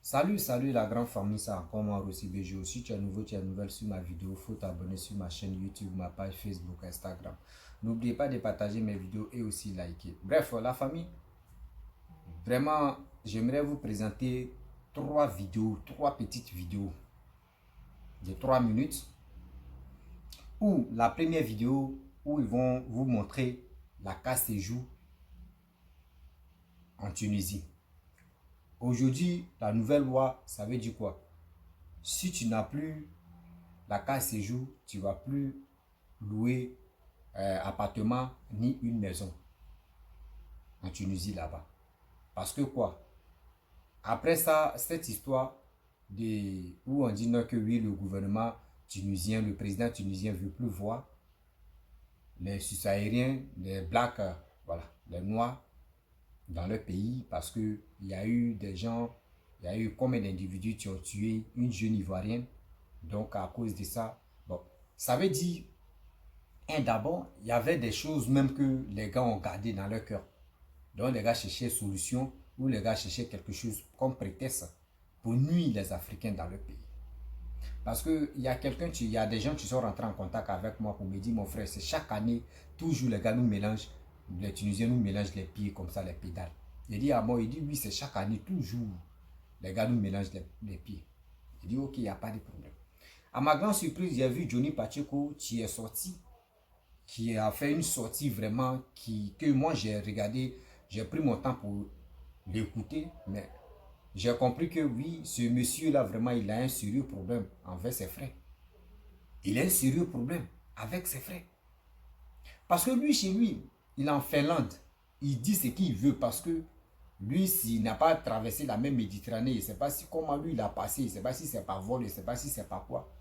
Salut la grande famille, c'est encore moi Rossi BGO. Si tu es nouveau, tu es nouvelle sur ma vidéo, il faut t'abonner sur ma chaîne YouTube, ma page Facebook, Instagram. N'oubliez pas de partager mes vidéos et aussi liker. Bref, la famille, vraiment, j'aimerais vous présenter trois petites vidéos de 3 minutes. Où la première vidéo, où ils vont vous montrer la carte séjour en Tunisie. Aujourd'hui, la nouvelle loi, ça veut dire quoi? Si tu n'as plus la carte séjour, tu ne vas plus louer appartement ni une maison en Tunisie là-bas. Parce que quoi? Après ça, cette histoire où on dit non que oui, le gouvernement tunisien, le président tunisien ne veut plus voir les Sud-Sahariens, les blacks, voilà, les noirs dans leur pays, parce qu'il y a eu des gens, il y a eu combien d'individus qui ont tué une jeune Ivoirienne. Donc à cause de ça, bon, ça veut dire, d'abord, il y avait des choses même que les gars ont gardées dans leur cœur. Donc les gars cherchaient solution, ou les gars cherchaient quelque chose comme prétexte pour nuire les Africains dans leur pays. Parce qu'il y a il y a des gens qui sont rentrés en contact avec moi pour me dire, mon frère, c'est chaque année, toujours les gars nous mélangent, les Tunisiens nous mélangent les pieds comme ça, les pédales. Il dit à moi, il dit oui, c'est chaque année, toujours, les gars nous mélangent les pieds. Il dit ok, il n'y a pas de problème. À ma grande surprise, j'ai vu Johnny Pacheco qui est sorti, qui a fait une sortie vraiment que moi j'ai regardé, j'ai pris mon temps pour l'écouter, mais j'ai compris que oui, ce monsieur-là, vraiment, il a un sérieux problème avec ses frères. Il a un sérieux problème avec ses frères. Parce que lui, chez lui, il est en Finlande. Il dit ce qu'il veut parce que lui, s'il n'a pas traversé la même Méditerranée, il ne sait pas si comment lui il a passé, il ne sait pas si c'est par vol, il ne sait pas si c'est par quoi.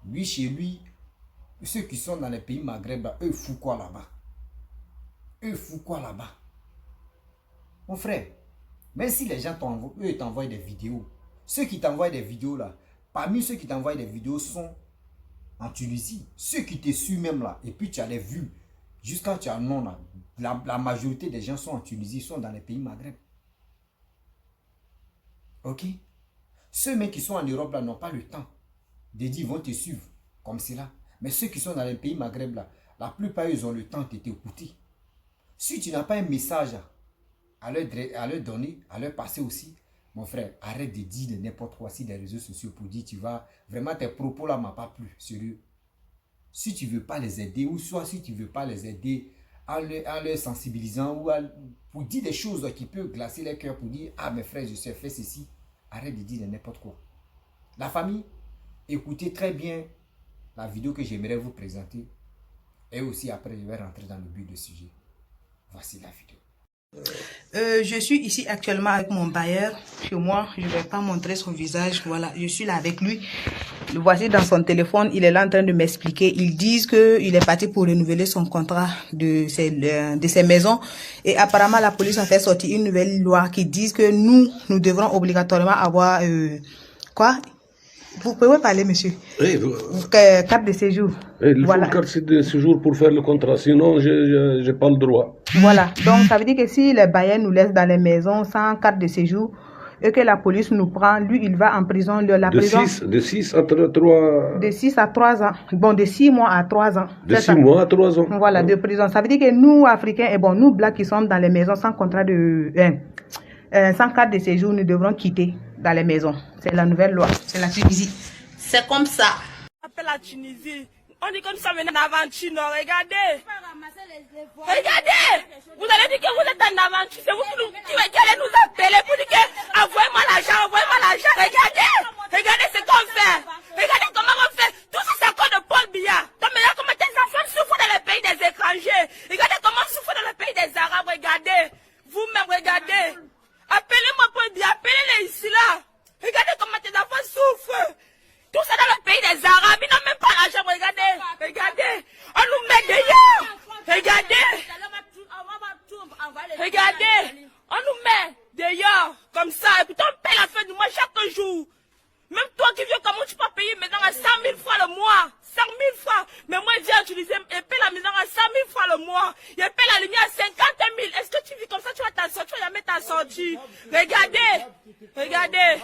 Lui, chez lui, ceux qui sont dans les pays Maghreb, eux foutent quoi là-bas? Eux foutent quoi là-bas? Mon frère, même si les gens t'envoient des vidéos, ceux qui t'envoient des vidéos là, parmi ceux qui t'envoient des vidéos sont en Tunisie. Ceux qui te suivent même là, et puis tu as les vues, jusqu'à tu as non là, la majorité des gens sont en Tunisie, sont dans les pays Maghreb. Ok? Ceux même qui sont en Europe là n'ont pas le temps de dire ils vont te suivre comme cela. Mais ceux qui sont dans les pays Maghreb là, la plupart ils ont le temps de t'écouter. Si tu n'as pas un message à leur donner, à leur passer aussi, mon frère, arrête de dire n'importe quoi sur les réseaux sociaux pour dire tu vas, vraiment tes propos là m'ont pas plu, sérieux. Si tu ne veux pas les aider, ou soit si tu ne veux pas les aider en les sensibilisant, ou pour dire des choses qui peuvent glacer les cœurs, pour dire ah mes frères je sais faire ceci, arrête de dire n'importe quoi. La famille, écoutez très bien la vidéo que j'aimerais vous présenter, et aussi après je vais rentrer dans le but du sujet. Voici la vidéo. Je suis ici actuellement avec mon bailleur chez moi. Je ne vais pas montrer son visage. Voilà, je suis là avec lui. Le voici dans son téléphone. Il est là en train de m'expliquer. Ils disent qu'il est parti pour renouveler son contrat de ses maisons. Et apparemment, la police a fait sortir une nouvelle loi qui dit que nous devrons obligatoirement avoir... quoi? Vous pouvez parler, monsieur? Oui, carte de séjour. Il faut une carte de séjour pour faire le contrat, sinon je n'ai pas le droit. Voilà, donc ça veut dire que si les bailleurs nous laissent dans les maisons sans carte de séjour et que la police nous prend, lui il va en prison. De 6 à 3... De 6 à 3 ans. Bon, de 6 mois à 3 ans. De 6 mois à 3 ans. Voilà, de prison. Ça veut dire que nous, Africains, et bon, nous, Blacks qui sommes dans les maisons sans contrat de... sans carte de séjour, nous devrons quitter dans les maisons. C'est la nouvelle loi. C'est la Tunisie. C'est comme ça. Appelle la Tunisie. On dit comme ça maintenant en aventure, non, regardez. Regardez. Vous allez dire que vous êtes en aventure. C'est vous qui allez nous appeler pour dire que envoyez-moi l'argent, envoyez-moi l'argent. Regardez. Regardez ce qu'on fait. Regardez comment on fait. Tout ça, c'est à cause de Paul Biya. Donc maintenant, comment tes enfants souffrent dans les pays des étrangers. Regardez comment on souffre dans les pays des Arabes. Regardez. Vous-même, regardez. Appelez-moi Paul Biya. Appelez-les ici là. Regardez comment tes enfants souffrent. Tout ça dans le pays des Arabes, ils n'ont même pas l'argent, regardez, regardez, on nous met dehors, regardez, regardez, on nous met dehors, comme ça, et puis on paie la fin du mois chaque jour, Même toi qui viens, comment tu peux payer maintenant à 100 000 francs le mois? 100 000 francs. Mais moi, je viens utiliser et paye la maison à 100 000 francs le mois. Et paye la lumière à 50 000. Est-ce que tu vis comme ça? Tu vas t'en sortir, tu vas jamais t'en sortir. Regardez. Regardez.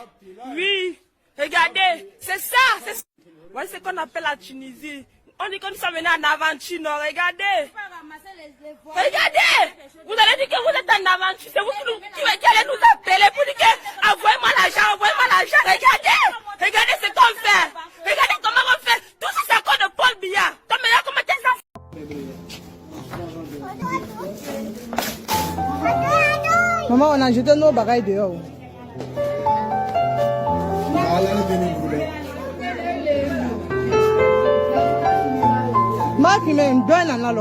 Oui. Regardez. C'est ça. C'est ça. Voilà ce qu'on appelle la Tunisie. On dit que nous sommes venus en aventure, non? Regardez. Regardez. Vous allez dire que vous êtes en aventure. C'est vous qui allez nous appeler pour dire que envoyez-moi l'argent, envoyez-moi l'argent. Regardez. Regardez ce qu'on fait. Regardez comment on fait. Tout ça, c'est encore de Paul Biya. Comme maintenant, comment tes enfants. Maman, on a jeté nos bagailles dehors. Marc, il m'a une bonne en la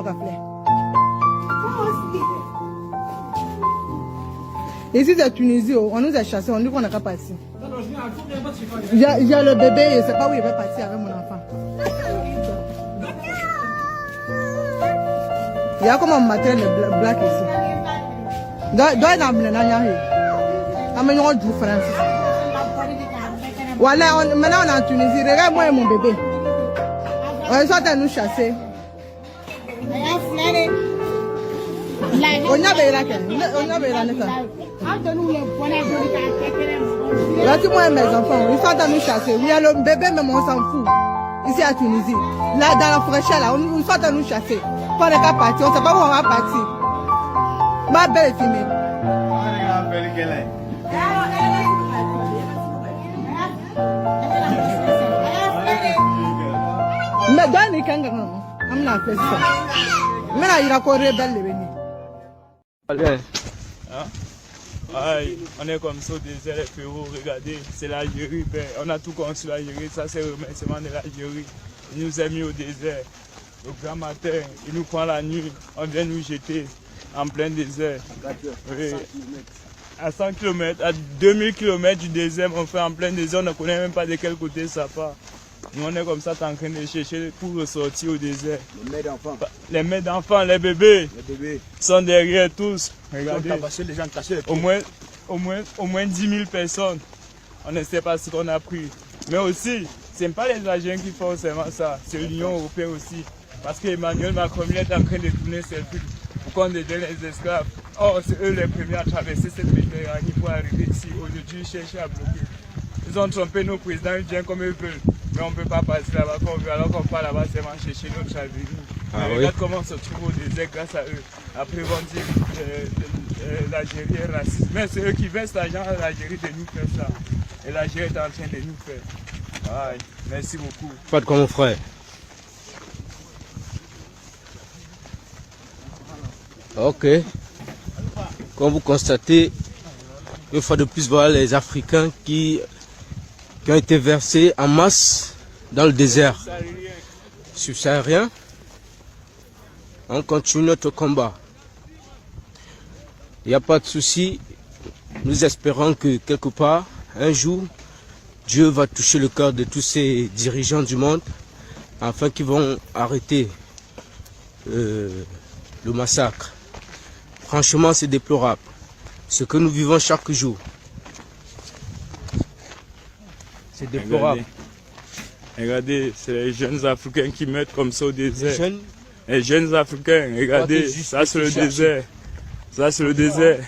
ici, c'est Tunisie, on nous a chassés, on dit qu'on n'a qu'à partir. Il y a le bébé, je ne sais pas où il va partir avec mon enfant. Il y a comme un matin de black ici. Doit être en du français. Voilà, maintenant on est en Tunisie. Regarde moi et mon bébé. On sont à nous chasser. On y avait là. Là, tu vois mes enfants, ils sont à nous chasser. Il y a le bébé, mais on s'en fout. Ici à Tunisie. Là, dans la fraîcheur, là, ils sont à nous chasser. Quand on n'est pas parti, on ne sait pas où on va partir. Ma belle est filmée. Mais dans les kangaroos, I'm not fait ça. Mais là, il a coré belle les bénis. Aïe, on est comme ça au désert, les frérots, regardez, c'est l'Algérie, ben, on a tout construit l'Algérie, ça c'est le remerciement de l'Algérie. Il nous a mis au désert, au grand matin, il nous prend la nuit, on vient nous jeter en plein désert. Oui. À 100 km, à 2000 km du désert, on fait en plein désert, on ne connaît même pas de quel côté ça part. Nous on est comme ça en train de chercher pour ressortir au désert. Les mères d'enfants. Les mères d'enfants, les bébés. Les bébés sont derrière tous. Regardez. Les gens cachés. Au moins 10 000 personnes. On ne sait pas ce qu'on a pris. Mais aussi, ce n'est pas les Algériens qui font seulement ça. C'est l'Union européenne aussi. Parce qu'Emmanuel Macron est en train de tourner ses trucs pour qu'on devienne les esclaves. Or, c'est eux les premiers à traverser cette Méditerranée pour arriver ici. Aujourd'hui, ils cherchent à bloquer. Ils ont trompé nos présidents, ils viennent comme ils veulent. Mais on ne peut pas passer là-bas qu'on veut, alors qu'on part là-bas seulement chercher notre avenir. Regarde comment on se trouve au désert grâce à eux. Après, ils vont dire l'Algérie est raciste. Mais c'est eux qui versent l'argent à l'Algérie de nous faire ça. Et l'Algérie est en train de nous faire. Ouais, merci beaucoup. Pas de quoi, mon frère. Ok. Comme vous constatez, une fois de plus, voilà les Africains qui ont été versés en masse dans le désert subsaharien. On continue notre combat. Il n'y a pas de souci. Nous espérons que quelque part, un jour, Dieu va toucher le cœur de tous ces dirigeants du monde afin qu'ils vont arrêter le massacre. Franchement, c'est déplorable. Ce que nous vivons chaque jour. C'est déplorable. Regardez, c'est les jeunes Africains qui meurent comme ça au désert. Les jeunes Africains, regardez, ça c'est le désert. Ça c'est le désert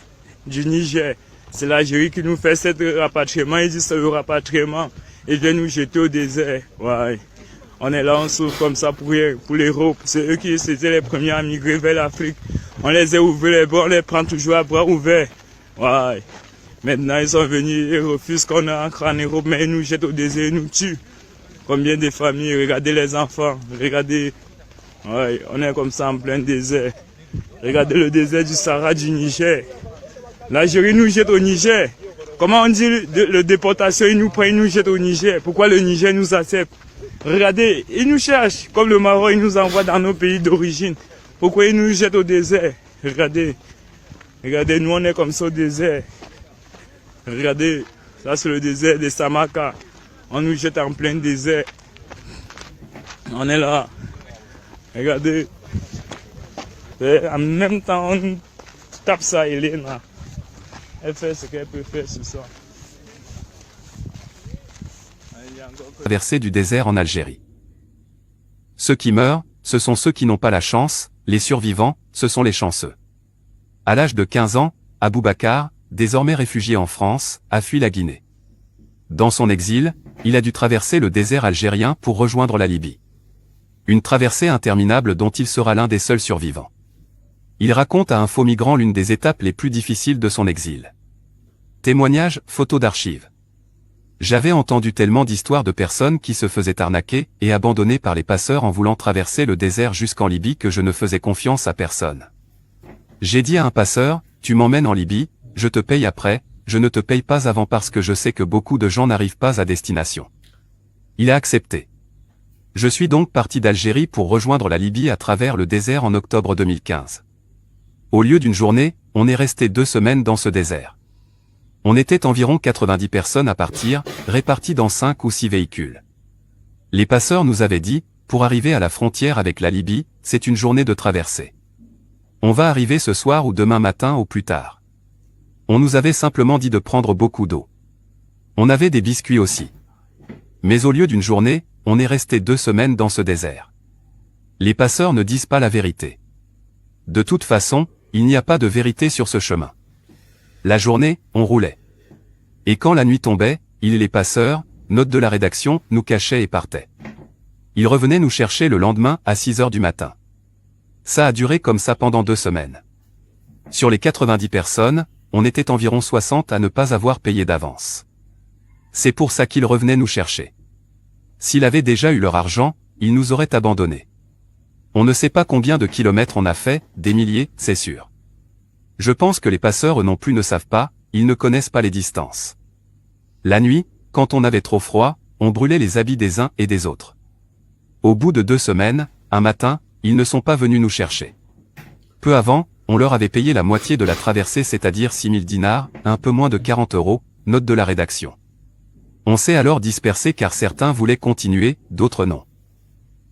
du Niger. C'est l'Algérie qui nous fait cet rapatriement. Ils disent c'est le rapatriement. Ils viennent nous jeter au désert. Ouais. On est là, on souffre comme ça pour l'Europe. C'est eux qui étaient les premiers à migrer vers l'Afrique. On les a ouverts les bras, on les prend toujours à bras ouverts. Ouais. Maintenant, ils sont venus, ils refusent qu'on entre en Europe, mais ils nous jettent au désert, ils nous tuent. Combien de familles, regardez les enfants, regardez. Ouais, on est comme ça en plein désert. Regardez le désert du Sahara du Niger. L'Algérie nous jette au Niger. Comment on dit le déportation, ils nous prennent, ils nous jettent au Niger. Pourquoi le Niger nous accepte? Regardez, ils nous cherchent. Comme le Maroc, ils nous envoient dans nos pays d'origine. Pourquoi ils nous jettent au désert? Regardez. Regardez, nous on est comme ça au désert. Regardez, ça c'est le désert de Samaka. On nous jette en plein désert. On est là. Regardez. Et en même temps, on tape ça, Elena. Elle fait ce qu'elle peut faire ce soir. traversée du désert en Algérie. Ceux qui meurent, ce sont ceux qui n'ont pas la chance, les survivants, ce sont les chanceux. À l'âge de 15 ans, Aboubacar, désormais réfugié en France, a fui la Guinée. Dans son exil, il a dû traverser le désert algérien pour rejoindre la Libye. Une traversée interminable dont il sera l'un des seuls survivants. Il raconte à un faux migrant l'une des étapes les plus difficiles de son exil. Témoignage, photo d'archives. J'avais entendu tellement d'histoires de personnes qui se faisaient arnaquer et abandonner par les passeurs en voulant traverser le désert jusqu'en Libye que je ne faisais confiance à personne. J'ai dit à un passeur, tu m'emmènes en Libye, je te paye après, je ne te paye pas avant parce que je sais que beaucoup de gens n'arrivent pas à destination. Il a accepté. Je suis donc parti d'Algérie pour rejoindre la Libye à travers le désert en octobre 2015. Au lieu d'une journée, on est resté 2 semaines dans ce désert. On était environ 90 personnes à partir, réparties dans 5 ou 6 véhicules. Les passeurs nous avaient dit, pour arriver à la frontière avec la Libye, c'est une journée de traversée. On va arriver ce soir ou demain matin au plus tard. On nous avait simplement dit de prendre beaucoup d'eau. On avait des biscuits aussi. Mais au lieu d'une journée, on est resté 2 semaines dans ce désert. Les passeurs ne disent pas la vérité. De toute façon, il n'y a pas de vérité sur ce chemin. La journée, on roulait. Et quand la nuit tombait, ils et les passeurs, note de la rédaction, nous cachaient et partaient. Ils revenaient nous chercher le lendemain à 6 heures du matin. Ça a duré comme ça pendant 2 semaines. Sur les 90 personnes, on était environ 60 à ne pas avoir payé d'avance. C'est pour ça qu'ils revenaient nous chercher. S'ils avaient déjà eu leur argent, ils nous auraient abandonnés. On ne sait pas combien de kilomètres on a fait, des milliers, c'est sûr. Je pense que les passeurs eux non plus ne savent pas, ils ne connaissent pas les distances. La nuit, quand on avait trop froid, on brûlait les habits des uns et des autres. Au bout de 2 semaines, un matin, ils ne sont pas venus nous chercher. Peu avant, on leur avait payé la moitié de la traversée, c'est-à-dire 6000 dinars, un peu moins de 40 €, note de la rédaction. On s'est alors dispersé car certains voulaient continuer, d'autres non.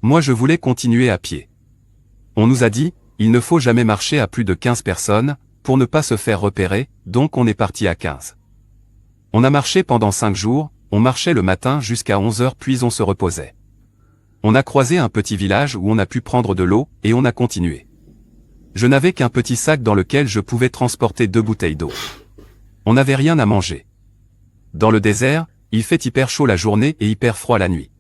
Moi je voulais continuer à pied. On nous a dit, il ne faut jamais marcher à plus de 15 personnes, pour ne pas se faire repérer, donc on est parti à 15. On a marché pendant 5 jours, on marchait le matin jusqu'à 11 h puis on se reposait. On a croisé un petit village où on a pu prendre de l'eau, et on a continué. Je n'avais qu'un petit sac dans lequel je pouvais transporter 2 bouteilles d'eau. On n'avait rien à manger. Dans le désert, il fait hyper chaud la journée et hyper froid la nuit.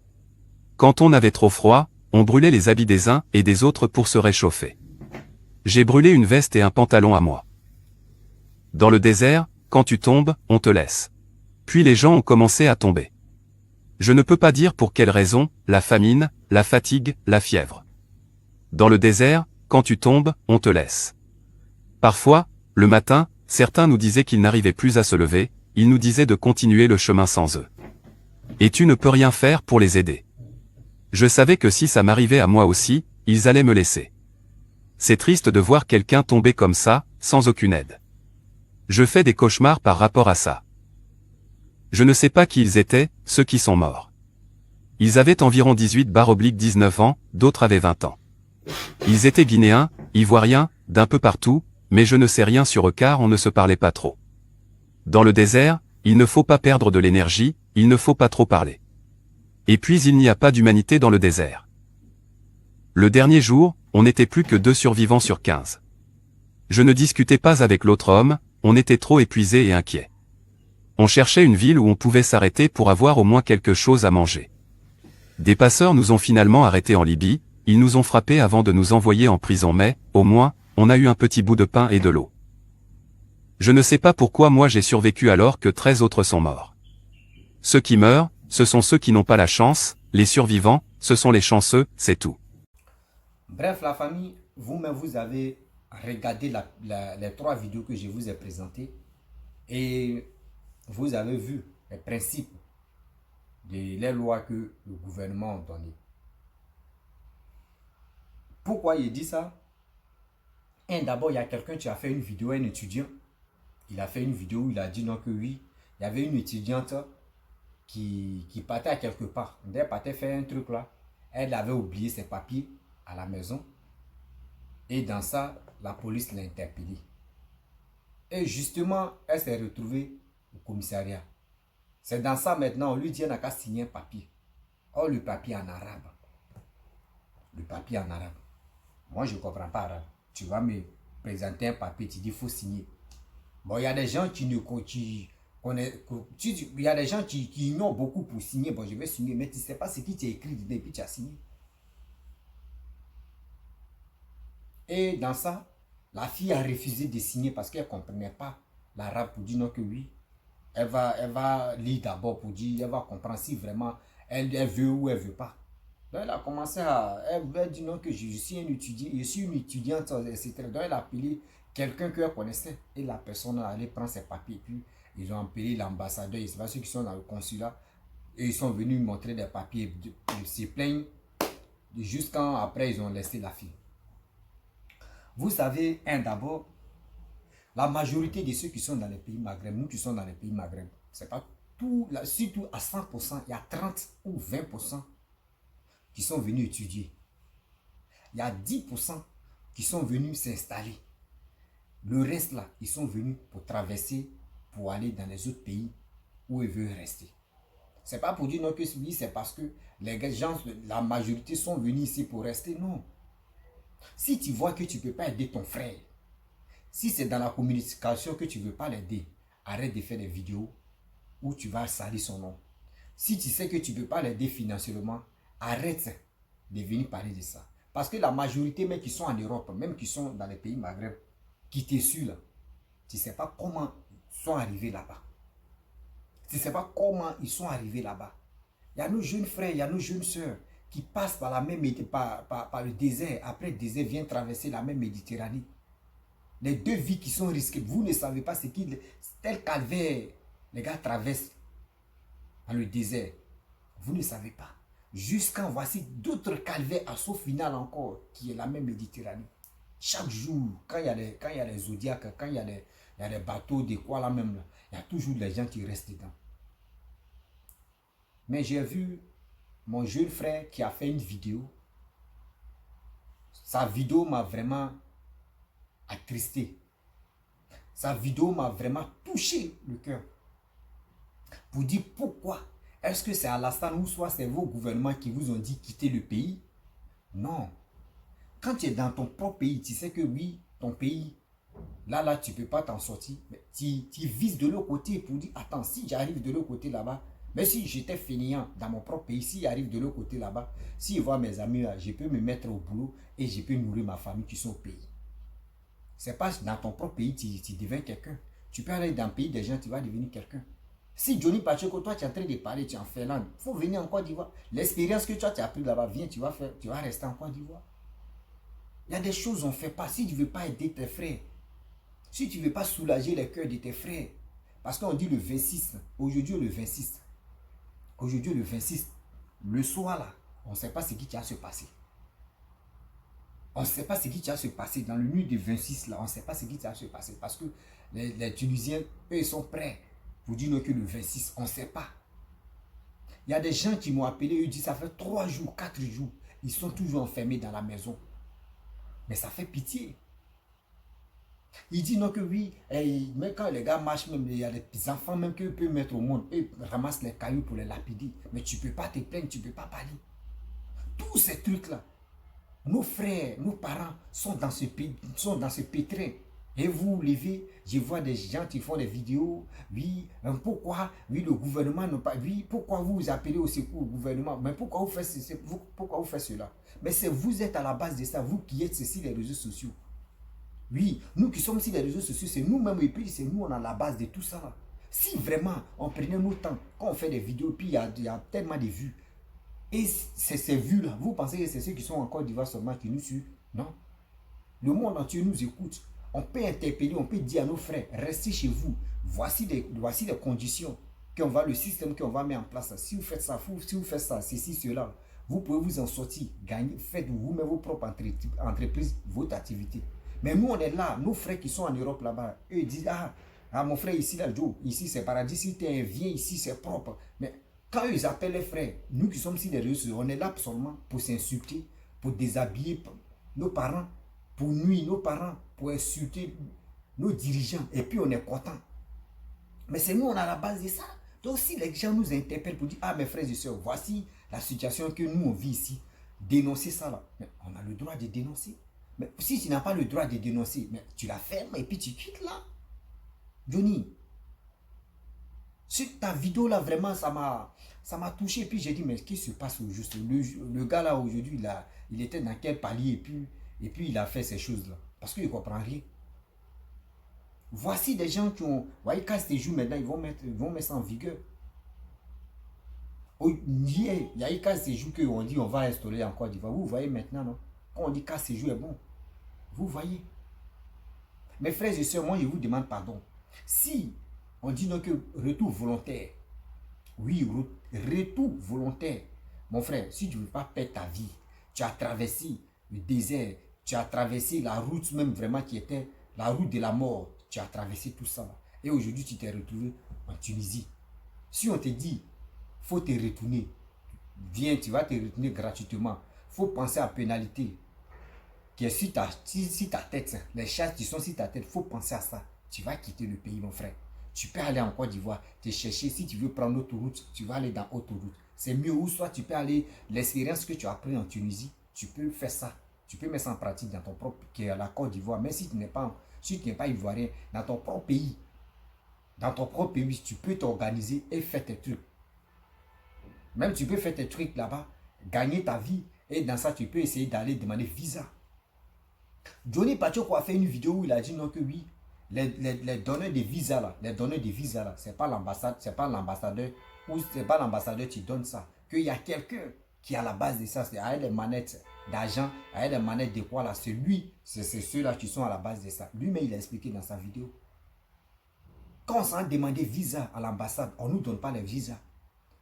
Quand on avait trop froid, on brûlait les habits des uns et des autres pour se réchauffer. J'ai brûlé une veste et un pantalon à moi. Dans le désert, quand tu tombes, on te laisse. Puis les gens ont commencé à tomber. Je ne peux pas dire pour quelle raison, la famine, la fatigue, la fièvre. Dans le désert, quand tu tombes, on te laisse. Parfois, le matin, certains nous disaient qu'ils n'arrivaient plus à se lever, ils nous disaient de continuer le chemin sans eux. Et tu ne peux rien faire pour les aider. Je savais que si ça m'arrivait à moi aussi, ils allaient me laisser. C'est triste de voir quelqu'un tomber comme ça, sans aucune aide. Je fais des cauchemars par rapport à ça. Je ne sais pas qui ils étaient, ceux qui sont morts. Ils avaient environ 18-19 ans, d'autres avaient 20 ans. Ils étaient guinéens, ivoiriens, d'un peu partout, mais je ne sais rien sur eux car on ne se parlait pas trop. Dans le désert, il ne faut pas perdre de l'énergie, il ne faut pas trop parler. Et puis il n'y a pas d'humanité dans le désert. Le dernier jour, on n'était plus que 2 survivants sur 15. Je ne discutais pas avec l'autre homme, on était trop épuisés et inquiets. On cherchait une ville où on pouvait s'arrêter pour avoir au moins quelque chose à manger. Des passeurs nous ont finalement arrêtés en Libye, ils nous ont frappés avant de nous envoyer en prison mais, au moins, on a eu un petit bout de pain et de l'eau. Je ne sais pas pourquoi moi j'ai survécu alors que 13 autres sont morts. Ceux qui meurent, ce sont ceux qui n'ont pas la chance, les survivants, ce sont les chanceux, c'est tout. Bref, la famille, vous-même, vous avez regardé les 3 vidéos que je vous ai présentées et vous avez vu les principes des lois que le gouvernement a données. Pourquoi il dit ça? D'abord, il y a quelqu'un qui a fait une vidéo, un étudiant. Il a fait une vidéo où il a dit non que oui, il y avait une étudiante qui partait à quelque part. Elle partait faire un truc là. Elle avait oublié ses papiers à la maison. Et dans ça, la police l'a interpellée. Et justement, elle s'est retrouvée au commissariat. C'est dans ça maintenant, on lui dit, on n'a qu'à signer un papier. Oh, le papier en arabe. Le papier en arabe. Moi, je ne comprends pas arabe. Tu vas me présenter un papier, tu dis, il faut signer. Bon, il y a des gens qui ne connaissent, il y a des gens qui ignorent beaucoup pour signer. Bon, je vais signer, mais tu ne sais pas ce qui t'a écrit dedans et puis tu as signé. Et dans ça, la fille a refusé de signer parce qu'elle ne comprenait pas l'arabe pour dire non que oui. Elle va lire d'abord pour dire, elle va comprendre si vraiment elle veut ou elle ne veut pas. Donc elle a commencé elle dit non que je suis un étudiant, je suis une étudiante, etc. Donc elle a appelé quelqu'un qu'elle connaissait et la personne allait prendre ses papiers. Puis ils ont appelé l'ambassadeur, c'est pas ceux qui sont dans le consulat. Et ils sont venus montrer des papiers, ils se plaignent jusqu'à après ils ont laissé la fille. Vous savez, d'abord, la majorité de ceux qui sont dans les pays Maghreb, nous qui sommes dans les pays Maghreb, c'est pas tout, surtout à 100%, il y a 30 ou 20% qui sont venus étudier. Il y a 10% qui sont venus s'installer. Le reste là, ils sont venus pour traverser, pour aller dans les autres pays où ils veulent rester. C'est pas pour dire non que c'est parce que les gens, la majorité sont venus ici pour rester, non. Si tu vois que tu ne peux pas aider ton frère, si c'est dans la communication que tu ne veux pas l'aider, arrête de faire des vidéos où tu vas salir son nom. Si tu sais que tu ne peux pas l'aider financièrement, arrête de venir parler de ça. Parce que la majorité, même qui sont en Europe, même qui sont dans les pays Maghreb, qui te suivent là, tu ne sais pas comment ils sont arrivés là-bas. Tu ne sais pas comment ils sont arrivés là-bas. Il y a nos jeunes frères, il y a nos jeunes sœurs qui passent par, par le désert. Après le désert, viennent traverser la même Méditerranée. Les deux vies qui sont risquées. Vous ne savez pas ce qu'il tel calvaire les gars traversent dans le désert. Vous ne savez pas. Jusqu'à voici d'autres calvaires à son final encore, qui est la même Méditerranée. Chaque jour, quand il y a les zodiacs, quand il y a les bateaux, de quoi là même, là, il y a toujours des gens qui restent dedans. Mais j'ai vu mon jeune frère qui a fait une vidéo. Sa vidéo m'a vraiment attristé. Sa vidéo m'a vraiment touché le cœur. Pour dire pourquoi. Est-ce que c'est Alassane ou soit c'est vos gouvernements qui vous ont dit quitter le pays? Non. Quand tu es dans ton propre pays, tu sais que oui, ton pays, là, tu ne peux pas t'en sortir. Mais tu vises de l'autre côté pour dire, attends, si j'arrive de l'autre côté là-bas, mais si j'étais fainéant dans mon propre pays, si j'arrive de l'autre côté là-bas, si je vois mes amis là, je peux me mettre au boulot et je peux nourrir ma famille qui sont au pays. C'est pas dans ton propre pays tu deviens quelqu'un. Tu peux aller dans le pays des gens, tu vas devenir quelqu'un. Si Johnny Pacheco, toi tu es en train de parler, tu es en Finlande, il faut venir en Côte d'Ivoire. L'expérience que tu as appris là-bas, viens, tu vas rester en Côte d'Ivoire. Il y a des choses qu'on ne fait pas. Si tu ne veux pas aider tes frères, si tu ne veux pas soulager les cœurs de tes frères, parce qu'on dit le 26, aujourd'hui le 26, le soir là, on ne sait pas ce qui va se passer. On ne sait pas ce qui va se passer. Dans le nuit du 26 là, on ne sait pas ce qui va se passer. Parce que les Tunisiens, eux, ils sont prêts pour dire que le 26, on ne sait pas. Il y a des gens qui m'ont appelé, eux disent ça fait 3 jours, 4 jours. Ils sont toujours enfermés dans la maison. Mais ça fait pitié. Il dit non que oui, mais quand les gars marchent, même il y a des petits enfants même qu'ils peuvent mettre au monde, eux ramassent les cailloux pour les lapider. Mais tu ne peux pas te plaindre, tu ne peux pas parler. Tous ces trucs-là, nos frères, nos parents sont dans ce pétrin. Et vous levez, je vois des gens qui font des vidéos, oui, pourquoi, oui, le gouvernement n'a pas, oui, pourquoi vous appelez au secours au gouvernement, mais pourquoi vous faites cela? Mais c'est vous êtes à la base de ça, vous qui êtes sur les réseaux sociaux. Oui, nous qui sommes sur les réseaux sociaux, c'est nous-mêmes et puis c'est nous, on a la base de tout ça là. Si vraiment on prenait nos temps, quand on fait des vidéos, puis il y a tellement de vues, et c'est ces vues-là, vous pensez que c'est ceux qui sont en Côte d'Ivoire seulement qui nous suivent? Non. Le monde entier nous écoute. On peut interpeller, on peut dire à nos frères, restez chez vous. Voici les conditions, le système qu'on va mettre en place. Si vous faites ça, ceci, cela, vous pouvez vous en sortir, gagner, faites vous-même vos propres entreprises, votre activité. Mais nous, on est là, nos frères qui sont en Europe là-bas, eux ils disent, mon frère ici, là, Joe, ici c'est paradis, si tu viens ici, c'est propre. Mais quand ils appellent les frères, nous qui sommes ici les réseaux, on est là seulement pour s'insulter, pour déshabiller nos parents, pour nuire nos parents, pour insulter nos dirigeants, et puis on est content. Mais c'est nous, on a la base de ça. Donc si les gens nous interpellent pour dire, ah mes frères et sœurs, voici la situation que nous on vit ici, dénoncer ça là, mais on a le droit de dénoncer. Mais si tu n'as pas le droit de dénoncer, mais tu la fermes et puis tu quittes là. Johnny, sur ta vidéo là, vraiment, ça m'a touché. Et puis j'ai dit, mais qu'est-ce qui se passe au juste? Le gars là aujourd'hui, il était dans quel palier et puis il a fait ces choses là. Parce qu'il ne comprend rien. Voici des gens qui ont... Vous voyez, quand ces jours maintenant, ils vont mettre ça en vigueur. Hier, il y a eu cas ces jours qu'on dit on va installer en Côte d'Ivoire. Vous voyez maintenant, non? Quand on dit cas ces jours est bon. Vous voyez. Mes frères et sœurs, moi je vous demande pardon. Si on dit non que retour volontaire, oui, retour volontaire. Mon frère, si tu ne veux pas perdre ta vie, tu as traversé le désert, tu as traversé la route même vraiment qui était la route de la mort. Tu as traversé tout ça. Et aujourd'hui, tu t'es retrouvé en Tunisie. Si on te dit, faut te retourner, viens, tu vas te retourner gratuitement. Faut penser à pénalité. Qui est sur ta tête, les charges qui sont sur ta tête, faut penser à ça. Tu vas quitter le pays, mon frère. Tu peux aller en Côte d'Ivoire, te chercher. Si tu veux prendre l'autoroute, tu vas aller dans l'autoroute. C'est mieux. Ou soit tu peux aller, l'expérience que tu as appris en Tunisie, tu peux faire ça. Tu peux mettre ça en pratique dans ton propre, qui est la Côte d'Ivoire. Mais si tu n'es pas ivoirien, dans ton propre pays, tu peux t'organiser et faire tes trucs. Même tu peux faire tes trucs là-bas, gagner ta vie. Et dans ça, tu peux essayer d'aller demander visa. Johnny Pachoko a fait une vidéo où il a dit non que oui, les donneurs de visa là, c'est pas l'ambassadeur ou c'est pas l'ambassadeur qui donne ça. Qu'il y a quelqu'un qui est à la base de ça, c'est avec les manettes d'argent, avec les manettes de quoi là, c'est lui, c'est ceux-là qui sont à la base de ça. Lui-même, il a expliqué dans sa vidéo. Quand on s'en demandé visa à l'ambassade, on ne nous donne pas les visas.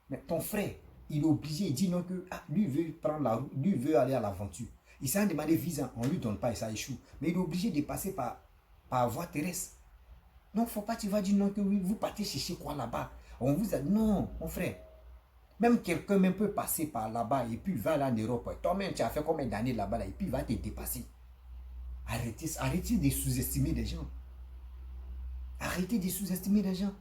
Mais ton frère, il est obligé, il dit non que lui veut prendre la route, lui veut aller à l'aventure. Il s'en demandé visa, on ne lui donne pas et ça échoue. Mais il est obligé de passer par voie terrestre. Donc, faut pas, tu vas dire non que oui, vous partez chercher quoi là-bas. On vous a dit non, mon frère. Même quelqu'un même peut passer par là-bas et puis il va aller en Europe. Toi-même, tu as fait combien d'années là-bas là, et puis il va te dépasser. Arrêtez de sous-estimer les gens. Arrêtez de sous-estimer les gens.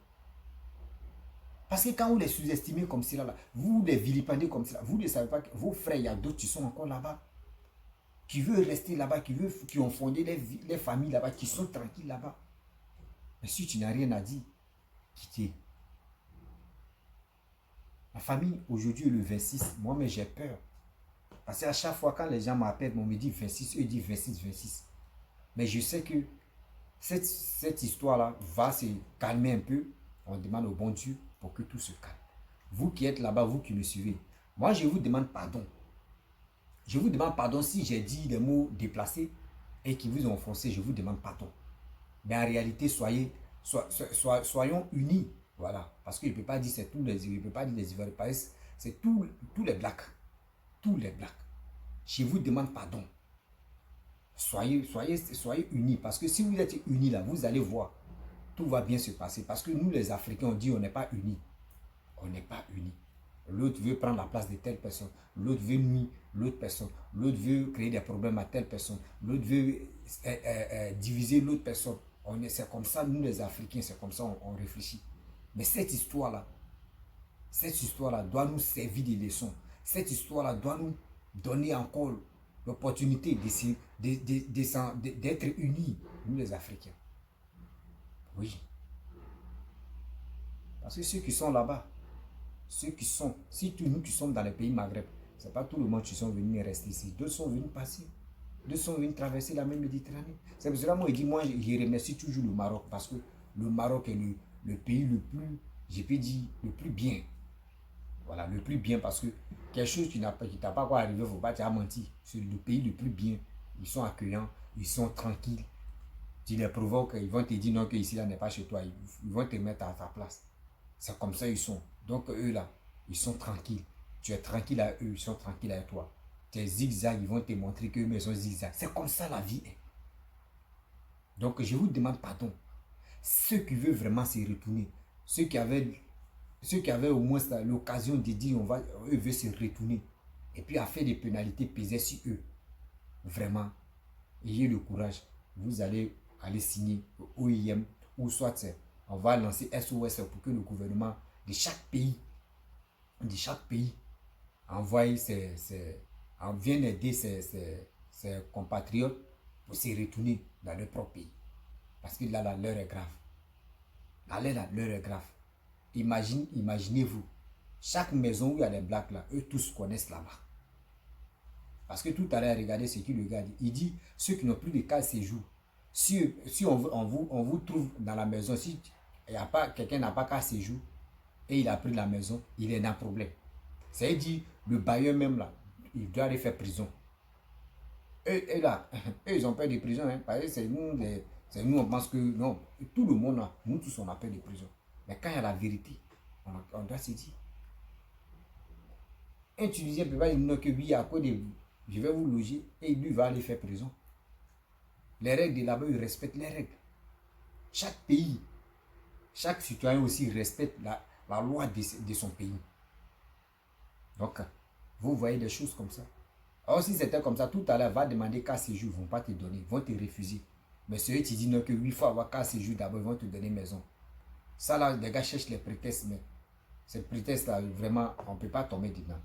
Parce que quand vous les sous-estimez comme cela, là, vous les vilipendez comme cela, vous ne savez pas que vos frères, il y a d'autres qui sont encore là-bas, qui veulent rester là-bas, qui ont fondé les familles là-bas, qui sont tranquilles là-bas. Mais si tu n'as rien à dire, quittez. La famille, aujourd'hui, est le 26. Moi, mais j'ai peur. Parce qu'à chaque fois, quand les gens m'appellent, on me dit 26, eux disent 26, 26. Mais je sais que cette histoire-là va se calmer un peu. On demande au bon Dieu pour que tout se calme. Vous qui êtes là-bas, vous qui me suivez, moi, je vous demande pardon. Je vous demande pardon si j'ai dit des mots déplacés et qui vous ont offensé. Je vous demande pardon. Mais en réalité, soyons unis. Voilà. Parce qu'il ne peut pas dire c'est tous les Ivoiriens. C'est tous les blacks. Tous les blacks. Je vous demande pardon. Soyez unis. Parce que si vous êtes unis là, vous allez voir. Tout va bien se passer. Parce que nous, les Africains, on dit on n'est pas unis. On n'est pas unis. L'autre veut prendre la place de telle personne. L'autre veut nuire l'autre personne. L'autre veut créer des problèmes à telle personne. L'autre veut diviser l'autre personne. C'est comme ça, nous les Africains, c'est comme ça on réfléchit. Mais cette histoire-là doit nous servir de leçon. Cette histoire-là doit nous donner encore l'opportunité d'être unis, nous les Africains. Oui. Parce que ceux qui sont là-bas, si nous qui sommes dans les pays Maghreb, ce n'est pas tout le monde qui sont venus rester ici. D'autres sont venus passer. D'autres sont venus traverser la même Méditerranée. C'est pour cela que moi, je remercie toujours le Maroc. Parce que le Maroc est le pays le plus, je peux dire, le plus bien. Voilà, le plus bien. Parce que quelque chose qui t'a pas quoi arriver, il ne faut pas te mentir. C'est le pays le plus bien. Ils sont accueillants, ils sont tranquilles. Tu les provoques, ils vont te dire non, que ici là n'est pas chez toi. Ils vont te mettre à ta place. C'est comme ça ils sont. Donc eux là, ils sont tranquilles. Tu es tranquille à eux, ils sont tranquilles à toi. Tes zigzags, ils vont te montrer qu'eux ils sont zigzags. C'est comme ça la vie est. Donc je vous demande pardon. Ceux qui veulent vraiment se retourner, ceux qui avaient au moins l'occasion de dire eux veulent se retourner. Et puis à faire des pénalités pesées sur eux. Vraiment, ayez le courage. Vous allez signer au OIM ou soit on va lancer SOS pour que le gouvernement de chaque pays, envoie vient aider ses compatriotes pour se retourner dans leur propre pays. Parce que là, l'heure est grave. L'heure est grave. Imaginez-vous, chaque maison où il y a des blacks là, eux tous connaissent là-bas. Parce que tout à l'heure, regardez ce qu'il regarde. Il dit, ceux qui n'ont plus de carte séjour, si on vous trouve dans la maison, si quelqu'un n'a pas carte séjour et il a pris la maison, il est dans un problème. C'est-à-dire, le bailleur même là, il doit aller faire prison. Eux là, eux ils ont peur de prison, hein, parce que c'est nous, on pense que non, tout le monde là, nous tous on a peur de prison. Mais quand il y a la vérité, on doit se dire. Un Tunisien peut pas dire que oui, à quoi je vais vous loger et lui va aller faire prison. Les règles de là-bas, ils respectent les règles. Chaque pays, chaque citoyen aussi respecte la loi de son pays. Donc, vous voyez des choses comme ça. Alors si c'était comme ça, tout à l'heure, va demander qu'à séjour, ils ne vont pas te donner, ils vont te refuser. Mais ceux qui disent non, que 8 fois avoir qu'à séjour, d'abord, ils vont te donner maison. Ça là, les gars cherchent les prétextes, mais ces prétextes là, vraiment, on ne peut pas tomber dedans.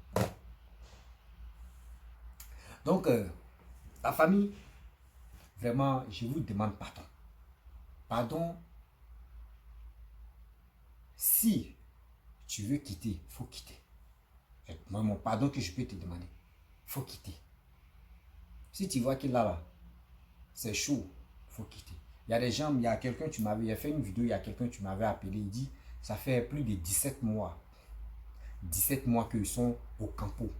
Donc, la famille, vraiment, je vous demande pardon. Pardon, si tu veux quitter, il faut quitter. Moi, mon pardon que je peux te demander, il faut quitter. Si tu vois que là, c'est chaud, il faut quitter. Il y a des gens, il y a quelqu'un, il a fait une vidéo, il y a quelqu'un, tu m'avais appelé, il dit, ça fait plus de 17 mois. 17 mois qu'ils sont au campo.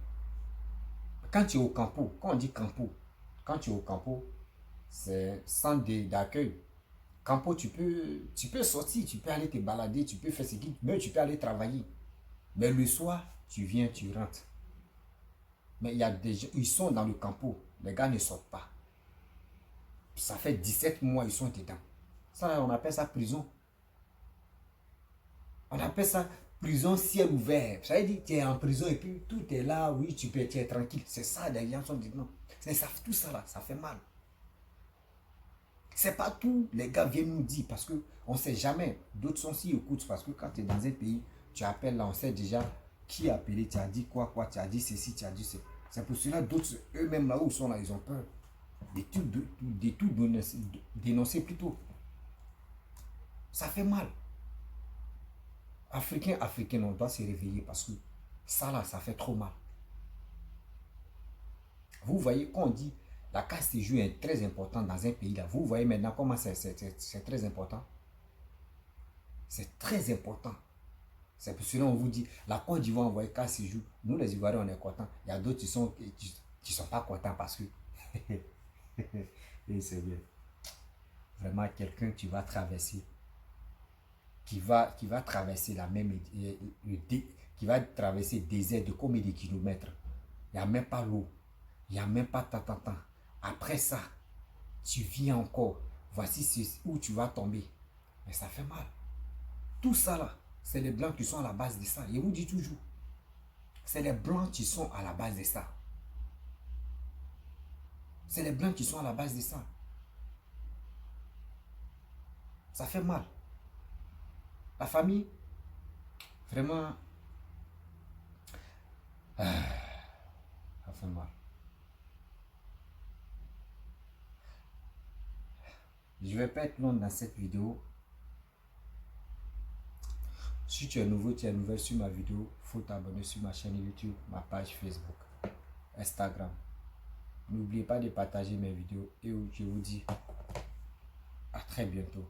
Quand tu es au campo, quand on dit campo, quand tu es au campo, c'est centre d'accueil. Campo, tu peux sortir, tu peux aller te balader, tu peux faire ce qui, même tu peux aller travailler. Mais le soir, tu viens, tu rentres. Mais il y a des gens, ils sont dans le campo, les gars ne sortent pas. Ça fait 17 mois, ils sont dedans. Ça, on appelle ça prison. On appelle ça prison ciel ouvert. Ça veut dire que tu es en prison et puis tout est là, oui, tu es tranquille. C'est ça, les gens sont dedans. Tout ça là, ça fait mal. C'est pas tout, les gars viennent nous dire parce qu'on ne sait jamais. D'autres sont si écoutent parce que quand tu es dans un pays, tu appelles là, on sait déjà qui a appelé, tu as dit quoi, tu as dit ceci, tu as dit ceci. C'est pour cela d'autres, eux-mêmes là où ils sont là, ils ont peur de tout dénoncer plutôt. Ça fait mal. Africain, on doit se réveiller parce que ça là, ça fait trop mal. Vous voyez, quand on dit la carte séjour est très importante dans un pays là, vous voyez maintenant comment c'est très important. C'est très important. C'est pour cela qu'on vous dit, la Côte d'Ivoire envoie carte séjour. Nous les Ivoiriens, on est contents. Il y a d'autres qui sont pas contents parce que et c'est bien. Vraiment quelqu'un qui va traverser, qui va traverser la même, qui va traverser le désert de combien de kilomètres. Il n'y a même pas l'eau. Il n'y a même pas tant. Après ça, tu viens encore. Voici où tu vas tomber. Mais ça fait mal. Tout ça là, c'est les blancs qui sont à la base de ça. Je vous dis toujours. C'est les blancs qui sont à la base de ça. C'est les blancs qui sont à la base de ça. Ça fait mal. La famille, vraiment, ça fait mal. Je ne vais pas être long dans cette vidéo. Si tu es nouveau, tu es nouvelle sur ma vidéo, il faut t'abonner sur ma chaîne YouTube, ma page Facebook, Instagram. N'oubliez pas de partager mes vidéos et je vous dis à très bientôt.